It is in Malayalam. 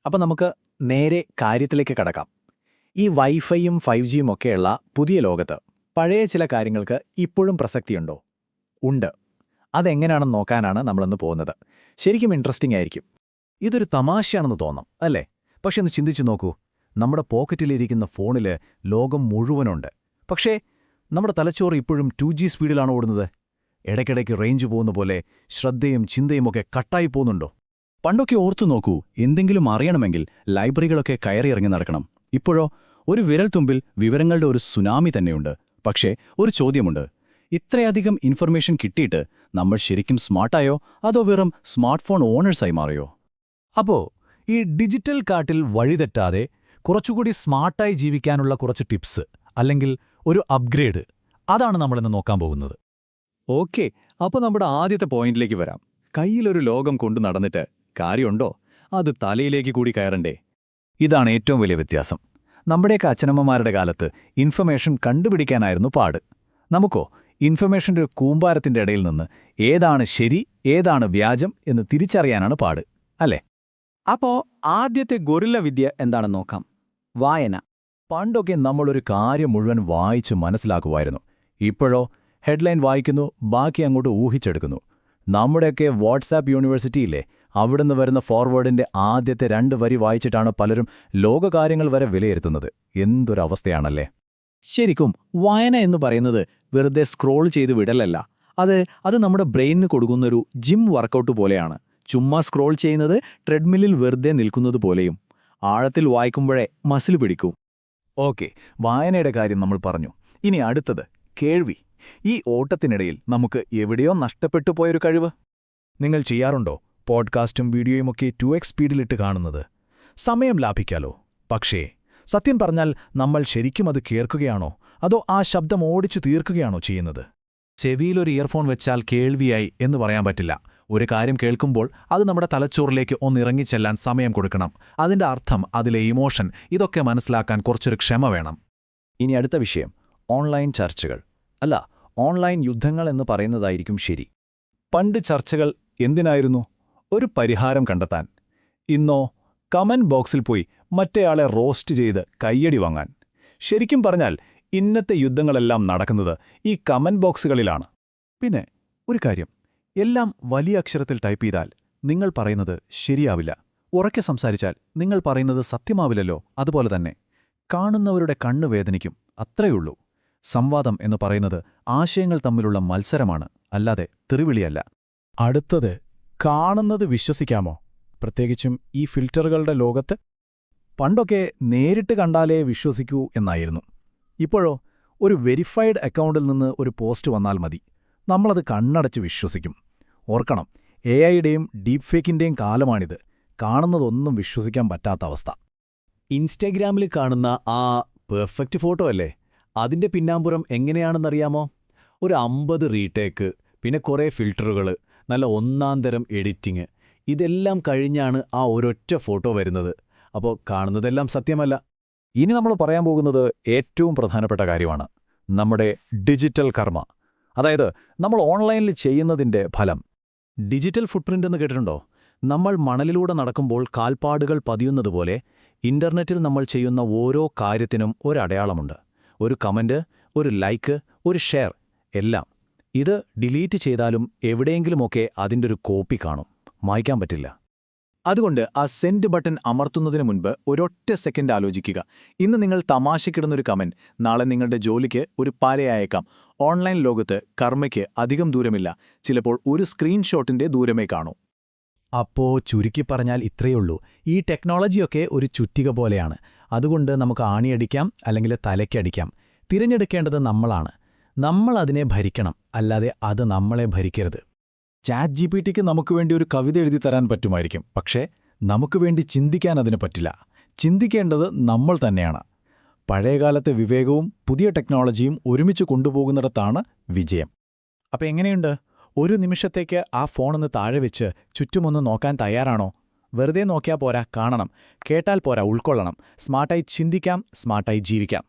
അപ്പം നമുക്ക് നേരെ കാര്യത്തിലേക്ക് കടക്കാം. ഈ വൈഫൈയും 5Gയും ഒക്കെയുള്ള പുതിയ ലോകത്ത് പഴയ ചില കാര്യങ്ങൾക്ക് ഇപ്പോഴും പ്രസക്തിയുണ്ടോ? ഉണ്ട്. അതെങ്ങനെയാണെന്ന് നോക്കാനാണ് നമ്മളിന്ന് പോകുന്നത്. ശരിക്കും ഇൻട്രസ്റ്റിംഗ് ആയിരിക്കും. ഇതൊരു തമാശയാണെന്ന് തോന്നാം, അല്ലേ? പക്ഷെ ഒന്ന് ചിന്തിച്ചു നോക്കൂ. നമ്മുടെ പോക്കറ്റിലിരിക്കുന്ന ഫോണില് ലോകം മുഴുവനുണ്ട്. പക്ഷേ നമ്മുടെ തലച്ചോറ് ഇപ്പോഴും 2G സ്പീഡിലാണ് ഓടുന്നത്. ഇടയ്ക്കിടയ്ക്ക് റേഞ്ച് പോകുന്ന പോലെ ശ്രദ്ധയും ചിന്തയുമൊക്കെ കട്ടായി പോകുന്നുണ്ടോ? പണ്ടൊക്കെ ഓർത്തു നോക്കൂ, എന്തെങ്കിലും അറിയണമെങ്കിൽ ലൈബ്രറികളൊക്കെ കയറിയിറങ്ങി നടക്കണം. ഇപ്പോഴോ ഒരു വിരൽത്തുമ്പിൽ വിവരങ്ങളുടെ ഒരു സുനാമി തന്നെയുണ്ട്. പക്ഷേ ഒരു ചോദ്യമുണ്ട്, ഇത്രയധികം ഇൻഫർമേഷൻ കിട്ടിയിട്ട് നമ്മൾ ശരിക്കും സ്മാർട്ടായോ അതോ വെറും സ്മാർട്ട് ഫോൺ ഓണേഴ്സായി മാറിയോ? അപ്പോ ഈ ഡിജിറ്റൽ കാട്ടിൽ വഴിതെറ്റാതെ കുറച്ചുകൂടി സ്മാർട്ടായി ജീവിക്കാനുള്ള കുറച്ച് ടിപ്സ് അല്ലെങ്കിൽ ഒരു അപ്ഗ്രേഡ്, അതാണ് നമ്മളിന്ന് നോക്കാൻ പോകുന്നത്. ഓക്കെ, അപ്പോൾ നമ്മുടെ ആദ്യത്തെ പോയിന്റിലേക്ക് വരാം. കയ്യിലൊരു ലോകം കൊണ്ടു നടന്നിട്ട് കാര്യമുണ്ടോ? അത് തലയിലേക്ക് കൂടി കയറണ്ടേ? ഇതാണ് ഏറ്റവും വലിയ വ്യത്യാസം. നമ്മുടെയൊക്കെ അച്ഛനമ്മമാരുടെ കാലത്ത് ഇൻഫർമേഷൻ കണ്ടുപിടിക്കാനായിരുന്നു പാട്. നമുക്കോ ഇൻഫർമേഷൻ്റെ ഒരു കൂമ്പാരത്തിൻ്റെ ഇടയിൽ നിന്ന് ഏതാണ് ശരി ഏതാണ് വ്യാജം എന്ന് തിരിച്ചറിയാനാണ് പാട്, അല്ലേ? അപ്പോൾ ആദ്യത്തെ ഗൊറില്ല വിദ്യ എന്താണെന്ന് നോക്കാം. വായന. പണ്ടൊക്കെ നമ്മളൊരു കാര്യം മുഴുവൻ വായിച്ച് മനസ്സിലാക്കുമായിരുന്നു. ഇപ്പോഴോ ഹെഡ്ലൈൻ വായിക്കുന്നു, ബാക്കി അങ്ങോട്ട് ഊഹിച്ചെടുക്കുന്നു. നമ്മുടെയൊക്കെ വാട്സാപ്പ് യൂണിവേഴ്സിറ്റിയില്ലേ, അവിടുന്ന് വരുന്ന ഫോർവേഡിന്റെ ആദ്യത്തെ 2 വരി വായിച്ചിട്ടാണ് പലരും ലോകകാര്യങ്ങൾ വരെ വിലയിരുത്തുന്നത്. എന്തൊരവസ്ഥയാണല്ലേ? ശരിക്കും വായന എന്ന് പറയുന്നത് വെറുതെ സ്ക്രോൾ ചെയ്ത് വിടലല്ല. അത് നമ്മുടെ ബ്രെയിനിന് കൊടുക്കുന്നൊരു ജിം വർക്കൗട്ട് പോലെയാണ്. ചുമ്മാ സ്ക്രോൾ ചെയ്യുന്നത് ട്രെഡ്മില്ലിൽ വെറുതെ നിൽക്കുന്നത് പോലെയും. ആഴത്തിൽ വായിക്കുമ്പോഴേ മസിൽ പിടിക്കൂ. ഓക്കെ, വായനയുടെ കാര്യം നമ്മൾ പറഞ്ഞു. ഇനി അടുത്തത് കേൾവി. ഈ ഓട്ടത്തിനിടയിൽ നമുക്ക് എവിടെയോ നഷ്ടപ്പെട്ടു പോയൊരു കഴിവ്. നിങ്ങൾ ചെയ്യാറുണ്ടോ പോഡ്കാസ്റ്റും വീഡിയോയുമൊക്കെ 2x സ്പീഡിലിട്ട് കാണുന്നത്? സമയം ലാഭിക്കാലോ. പക്ഷേ സത്യം പറഞ്ഞാൽ നമ്മൾ ശരിക്കും അത് കേൾക്കുകയാണോ അതോ ആ ശബ്ദം ഓടിച്ചു തീർക്കുകയാണോ ചെയ്യുന്നത്? ചെവിയിലൊരു ഇയർഫോൺ വെച്ചാൽ കേൾവിയായി എന്ന് പറയാൻ പറ്റില്ല. ഒരു കാര്യം കേൾക്കുമ്പോൾ അത് നമ്മുടെ തലച്ചോറിലേക്ക് ഒന്നിറങ്ങിച്ചെല്ലാൻ സമയം കൊടുക്കണം. അതിന്റെ അർത്ഥം, അതിലെ ഇമോഷൻ, ഇതൊക്കെ മനസ്സിലാക്കാൻ കുറച്ചൊരു ക്ഷമ വേണം. ഇനി അടുത്ത വിഷയം ഓൺലൈൻ ചർച്ചകൾ. അല്ല, ഓൺലൈൻ യുദ്ധങ്ങൾ എന്ന് പറയുന്നതായിരിക്കും ശരി. പണ്ട് ചർച്ചകൾ എന്തിനായിരുന്നു? ഒരു പരിഹാരം കണ്ടെത്താൻ. ഇന്നോ കമന്റ് ബോക്സിൽ പോയി മറ്റേയാളെ റോസ്റ്റ് ചെയ്ത് കയ്യടി വാങ്ങാൻ. ശരിക്കും പറഞ്ഞാൽ ഇന്നത്തെ യുദ്ധങ്ങളെല്ലാം നടക്കുന്നത് ഈ കമന്റ് ബോക്സുകളിലാണ്. പിന്നെ ഒരു കാര്യം, എല്ലാം വലിയ അക്ഷരത്തിൽ ടൈപ്പ് ചെയ്താൽ നിങ്ങൾ പറയുന്നത് ശരിയാവില്ല. ഉറക്കെ സംസാരിച്ചാൽ നിങ്ങൾ പറയുന്നത് സത്യമാവില്ലല്ലോ. അതുപോലെ തന്നെ കാണുന്നവരുടെ കണ്ണ് വേദനിക്കും, അത്രയുള്ളൂ. സംവാദം എന്ന് പറയുന്നത് ആശയങ്ങൾ തമ്മിലുള്ള മത്സരമാണ്, അല്ലാതെ തെറിവിളിയല്ല. അടുത്തത് കാണുന്നത് വിശ്വസിക്കാമോ? പ്രത്യേകിച്ചും ഈ ഫിൽറ്ററുകളുടെ ലോകത്ത്. പണ്ടൊക്കെ നേരിട്ട് കണ്ടാലേ വിശ്വസിക്കൂ എന്നായിരുന്നു. ഇപ്പോഴോ ഒരു വെരിഫൈഡ് അക്കൗണ്ടിൽ നിന്ന് ഒരു പോസ്റ്റ് വന്നാൽ മതി, നമ്മളത് കണ്ണടച്ച് വിശ്വസിക്കും. ഓർക്കണം, AI-യുടെയും ഡീപ് ഫേക്കിന്റെയും കാലമാണിത്. കാണുന്നതൊന്നും വിശ്വസിക്കാൻ പറ്റാത്ത അവസ്ഥ. ഇൻസ്റ്റഗ്രാമിൽ കാണുന്ന ആ പെർഫെക്റ്റ് ഫോട്ടോ അല്ലേ, അതിന്റെ പിന്നാമ്പുറം എങ്ങനെയാണെന്നറിയാമോ? ഒരു 50 റീടേക്ക്, പിന്നെ കുറേ ഫിൽറ്ററുകൾ, നല്ല ഒന്നാന്തരം എഡിറ്റിംഗ്, ഇതെല്ലാം കഴിഞ്ഞാണ് ആ ഒരൊറ്റ ഫോട്ടോ വരുന്നത്. അപ്പോൾ കാണുന്നതെല്ലാം സത്യമല്ല. ഇനി നമ്മൾ പറയാൻ പോകുന്നത് ഏറ്റവും പ്രധാനപ്പെട്ട കാര്യമാണ്, നമ്മുടെ ഡിജിറ്റൽ കർമ്മ. അതായത് നമ്മൾ ഓൺലൈനിൽ ചെയ്യുന്നതിൻ്റെ ഫലം. ഡിജിറ്റൽ ഫുട്പ്രിന്റ് എന്ന് കേട്ടിട്ടുണ്ടോ? നമ്മൾ മണലിലൂടെ നടക്കുമ്പോൾ കാൽപ്പാടുകൾ പതിയുന്നതുപോലെ ഇന്റർനെറ്റിൽ നമ്മൾ ചെയ്യുന്ന ഓരോ കാര്യത്തിനും ഒരടയാളമുണ്ട്. ഒരു കമന്റ്, ഒരു ലൈക്ക്, ഒരു ഷെയർ, എല്ലാം. ഇത് ഡിലീറ്റ് ചെയ്താലും എവിടെയെങ്കിലുമൊക്കെ അതിൻ്റെ ഒരു കോപ്പി കാണും, മായ്ക്കാൻ പറ്റില്ല. അതുകൊണ്ട് ആ സെൻഡ് ബട്ടൺ അമർത്തുന്നതിന് മുൻപ് ഒരൊറ്റ സെക്കൻഡ് ആലോചിക്കുക. ഇന്ന് നിങ്ങൾ തമാശക്കിടുന്നൊരു കമന്റ് നാളെ നിങ്ങളുടെ ജോലിക്ക് ഒരു പാരയായേക്കാം. ഓൺലൈൻ ലോകത്ത് കർമ്മയ്ക്ക് അധികം ദൂരമില്ല, ചിലപ്പോൾ ഒരു സ്ക്രീൻഷോട്ടിന്റെ ദൂരമേ കാണൂ. അപ്പോ ചുരുക്കി പറഞ്ഞാൽ ഇത്രയുള്ളൂ, ഈ ടെക്നോളജിയൊക്കെ ഒരു ചുറ്റിക പോലെയാണ്. അതുകൊണ്ട് നമുക്ക് ആണിയടിക്കാം അല്ലെങ്കിൽ തലയ്ക്കടിക്കാം. തിരഞ്ഞെടുക്കേണ്ടത് നമ്മളാണ്. നമ്മൾ അതിനെ ഭരിക്കണം, അല്ലാതെ അത് നമ്മളെ ഭരിക്കരുത്. ChatGPTക്ക് നമുക്ക് വേണ്ടി ഒരു കവിത എഴുതി തരാൻ പറ്റുമായിരിക്കും, പക്ഷേ നമുക്ക് വേണ്ടി ചിന്തിക്കാൻ അതിന് പറ്റില്ല. ചിന്തിക്കേണ്ടത് നമ്മൾ തന്നെയാണ്. പഴയകാലത്തെ വിവേകവും പുതിയ ടെക്നോളജിയും ഒരുമിച്ച് കൊണ്ടുപോകുന്നിടത്താണ് വിജയം. അപ്പം എങ്ങനെയുണ്ട്? ഒരു നിമിഷത്തേക്ക് ആ ഫോണൊന്ന് താഴെ വെച്ച് ചുറ്റുമൊന്ന് നോക്കാൻ തയ്യാറാണോ? വെറുതെ നോക്കിയാൽ പോരാ, കാണണം. കേട്ടാൽ പോരാ, ഉൾക്കൊള്ളണം. സ്മാർട്ടായി ചിന്തിക്കാം, സ്മാർട്ടായി ജീവിക്കാം.